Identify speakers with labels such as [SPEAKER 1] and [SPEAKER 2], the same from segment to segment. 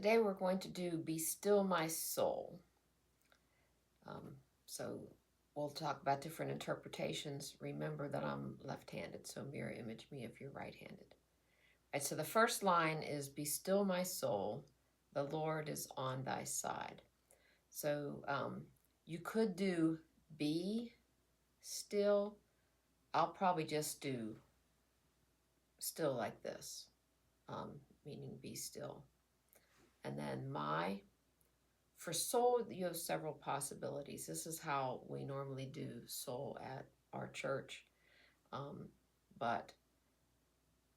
[SPEAKER 1] Today we're going to do Be Still My Soul. So we'll talk about different interpretations. Remember that I'm left-handed, so mirror image me if you're right-handed. All right, so the first line is Be still my soul, the Lord is on thy side. So you could do be still. I'll probably just do still like this, meaning be still. And then my. For soul, you have several possibilities. This is how we normally do soul at our church, but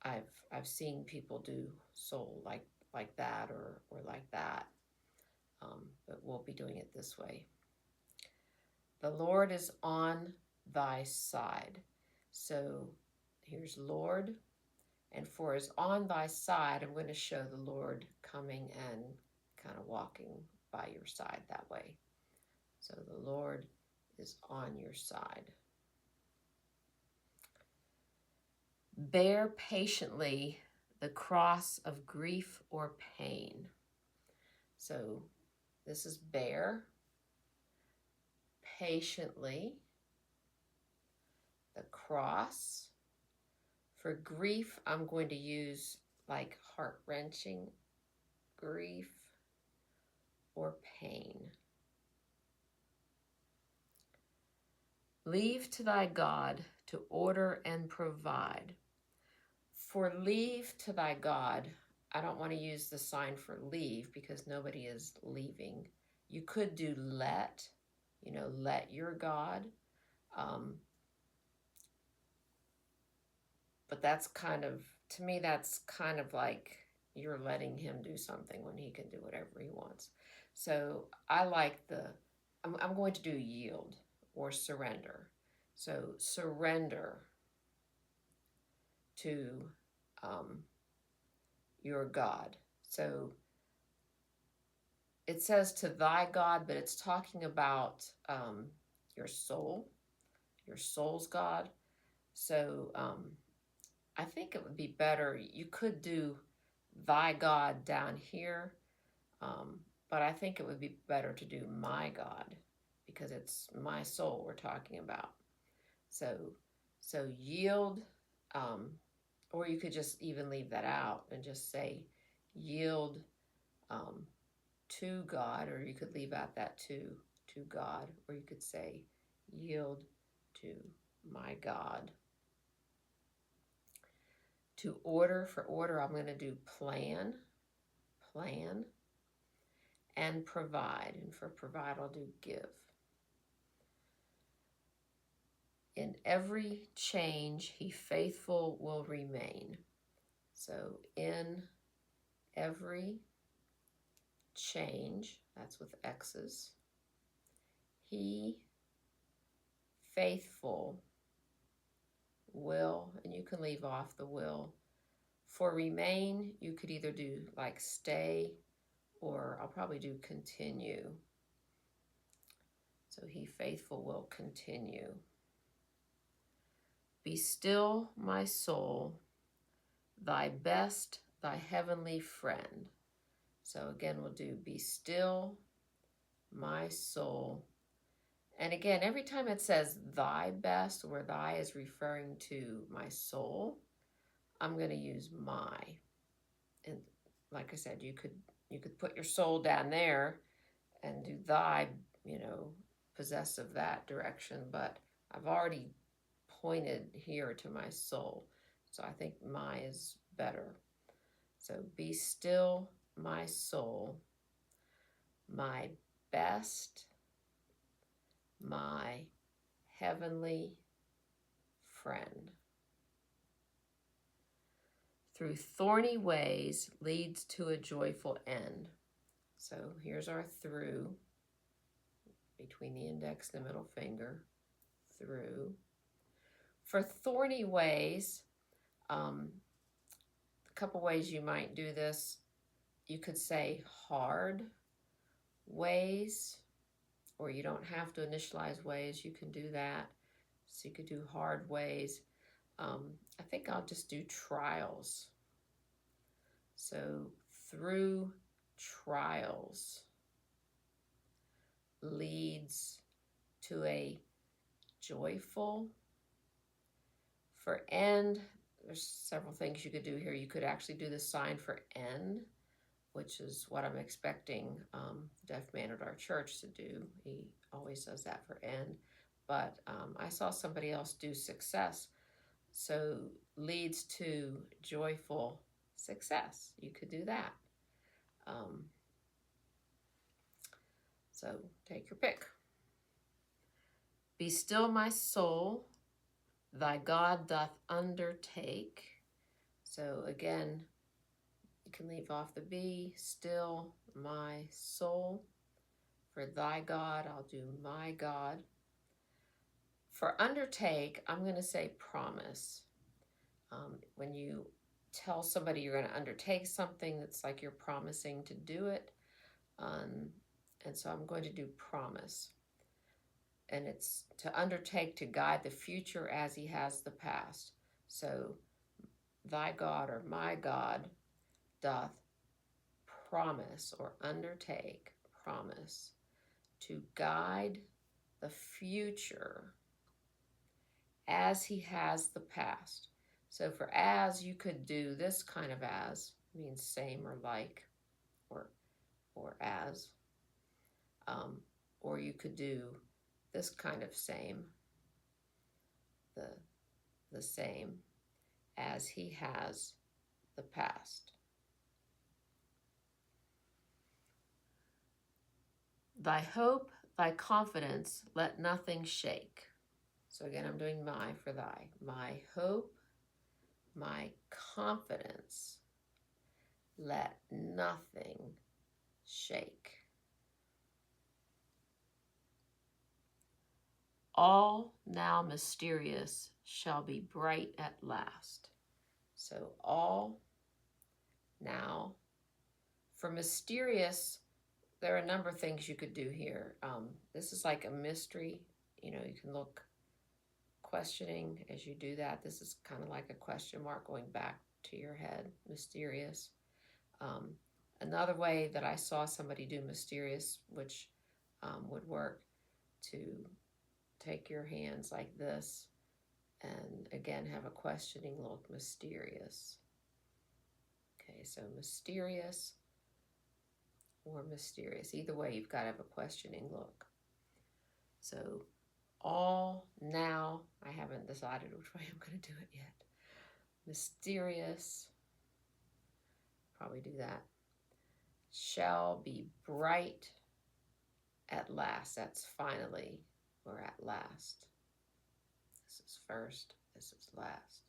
[SPEAKER 1] I've seen people do soul like that or like that, but we'll be doing it this way. The Lord is on thy side. So here's Lord, and for is on thy side, I'm going to show the Lord coming and kind of walking by your side that way. So the Lord is on your side. Bear patiently the cross of grief or pain. So this is bear patiently the cross. For grief, I'm going to use like heart-wrenching grief or pain. Leave to thy God to order and provide. For leave to thy God, I don't want to use the sign for leave because nobody is leaving. You could do let, let your God. But that's to me, that's kind of like you're letting him do something when he can do whatever he wants. So I like I'm going to do yield or surrender. So surrender to your God. So it says to thy God, but it's talking about your soul's God. So I think it would be better, you could do thy God down here, but I think it would be better to do my God because it's my soul we're talking about. So yield, or you could just even leave that out and just say yield to God, or you could leave out that to God, or you could say yield to my God. To order, for order, I'm going to do plan, and provide. And for provide, I'll do give. In every change, he faithful will remain. So in every change, that's with X's, he faithful will, and you can leave off the will. For remain, you could either do like stay, or I'll probably do continue. So he faithful will continue. Be still, my soul, thy best, thy heavenly friend. So again, we'll do be still, my soul. And again, every time it says thy best, where thy is referring to my soul, I'm going to use my. And like I said, you could put your soul down there and do thy, possessive that direction, but I've already pointed here to my soul. So I think my is better. So be still, my soul, my best, my heavenly friend. Through thorny ways leads to a joyful end. So here's our through, between the index and the middle finger, through. For thorny ways, a couple ways you might do this. You could say hard ways, or you don't have to initialize ways. You can do that. So you could do hard ways. I think I'll just do trials. So through trials leads to a joyful. For end, there's several things you could do here. You could actually do the sign for N, which is what I'm expecting the deaf man at our church to do. He always does that for N. But I saw somebody else do success. So leads to joyful success. You could do that. So take your pick. Be still, my soul, thy God doth undertake. So again, you can leave off the be, still, my soul. For thy God, I'll do my God. For undertake, I'm going to say promise. When you tell somebody you're going to undertake something, it's like you're promising to do it. And so I'm going to do promise. And it's to undertake to guide the future as he has the past. So thy God or my God doth promise or undertake, promise, to guide the future as he has the past. So for as, you could do this kind of as, means same or like, or as. Or you could do this kind of same, the same, as he has the past. Thy hope, thy confidence, let nothing shake. So again, I'm doing my for thy. My hope, my confidence, let nothing shake. All now mysterious shall be bright at last. So all now. For mysterious, there are a number of things you could do here. This is like a mystery. You know, you can look questioning as you do that. This is kind of like a question mark going back to your head, mysterious. Another way that I saw somebody do mysterious, which would work, to take your hands like this and again have a questioning look, mysterious. Okay, so mysterious or mysterious. Either way, you've got to have a questioning look. So all now, I haven't decided which way I'm going to do it yet. Mysterious, probably do that. Shall be bright at last. That's finally or at last. This is first, this is last.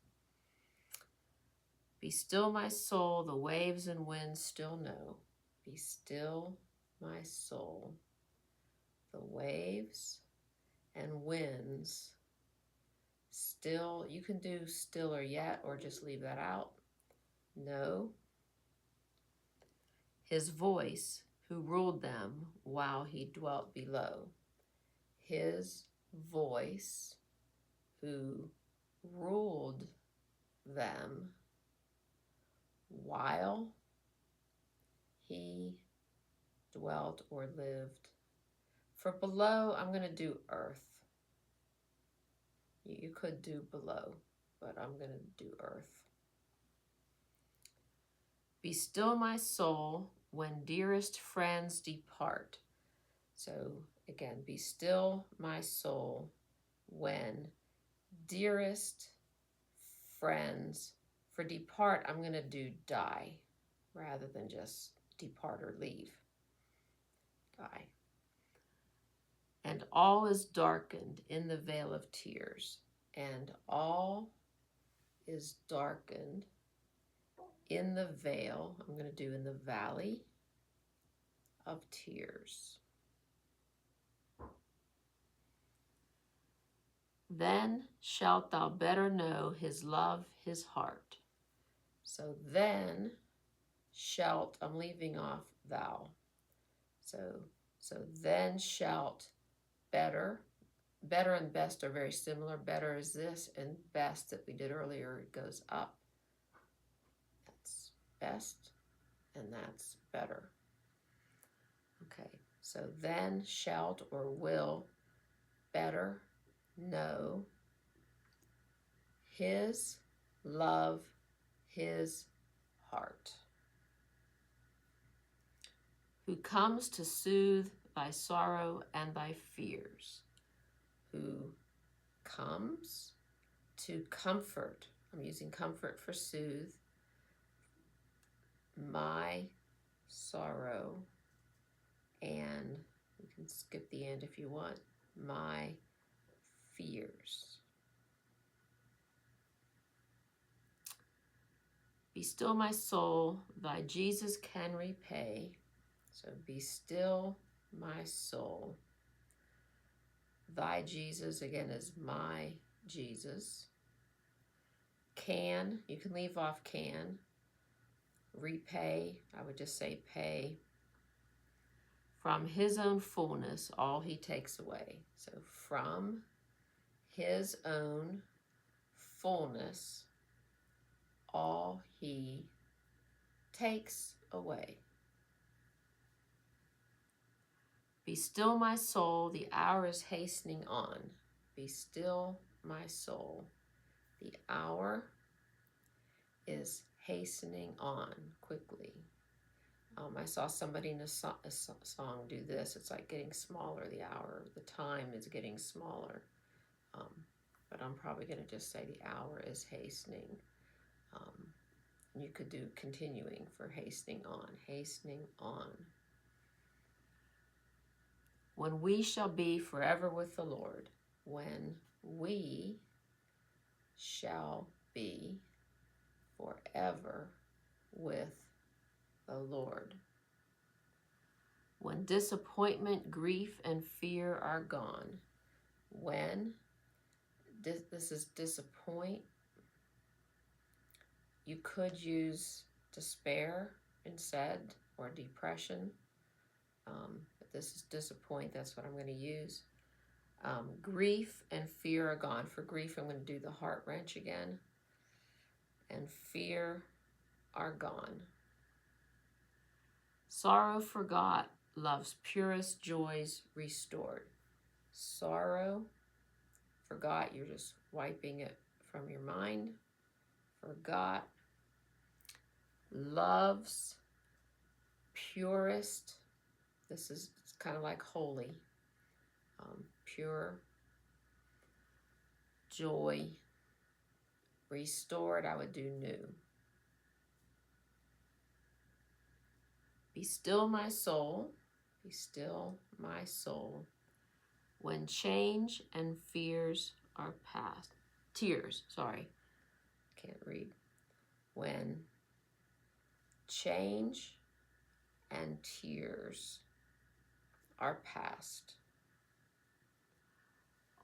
[SPEAKER 1] Be still, my soul, the waves and winds still know. Be still, my soul, the waves and winds still. You can do still or yet, or just leave that out. Know his voice who ruled them while he dwelt below. His voice who ruled them while he dwelt or lived. For below, I'm going to do earth. You could do below, but I'm going to do earth. Be still, my soul, when dearest friends depart. So again, be still, my soul, when dearest friends. For depart, I'm going to do die rather than just depart or leave. Die. And all is darkened in the vale of tears. And all is darkened in the vale, I'm going to do in the valley of tears. Then shalt thou better know his love, his heart. So then shalt, I'm leaving off thou. So then shalt better. Better and best are very similar. Better is this, and best that we did earlier, it goes up. That's best, and that's better. Okay, so then shalt or will better know his love, his heart, who comes to soothe thy sorrow and thy fears, who comes to comfort, I'm using comfort for soothe, my sorrow, and you can skip the end if you want, my fears. Be still, my soul, thy Jesus can repay. So be still, my soul. Thy Jesus, again, is my Jesus. Can, you can leave off can. Repay, I would just say pay. From his own fullness, all he takes away. So from his own fullness, all he takes away. Be still, my soul, the hour is hastening on. Be still, my soul. The hour is hastening on quickly. I saw somebody in a song do this. It's like getting smaller, the hour. The time is getting smaller. But I'm probably going to just say the hour is hastening. You could do continuing for hastening on. Hastening on. When we shall be forever with the Lord. When we shall be forever with the Lord. When disappointment, grief, and fear are gone. When, this is disappoint, you could use despair instead, or depression, but this is disappoint, that's what I'm going to use. Grief and fear are gone. For grief, I'm going to do the heart wrench again. And fear are gone. Sorrow forgot, love's purest joys restored. Sorrow forgot, you're just wiping it from your mind. Forgot. Love's purest, this is kind of like holy, pure joy restored, I would do new. Be still, my soul. Be still, my soul. When change and fears are past. Tears, sorry. Can't read. When change and tears are past.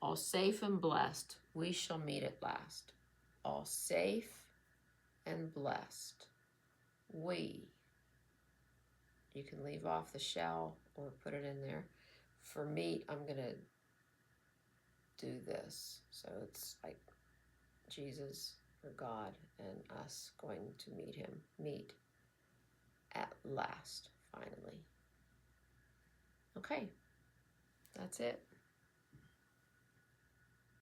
[SPEAKER 1] All safe and blessed, we shall meet at last. All safe and blessed, we. You can leave off the shall or put it in there. For meet, I'm going to do this. So it's like Jesus or God and us going to meet him. Meet at last, finally. Okay, that's it.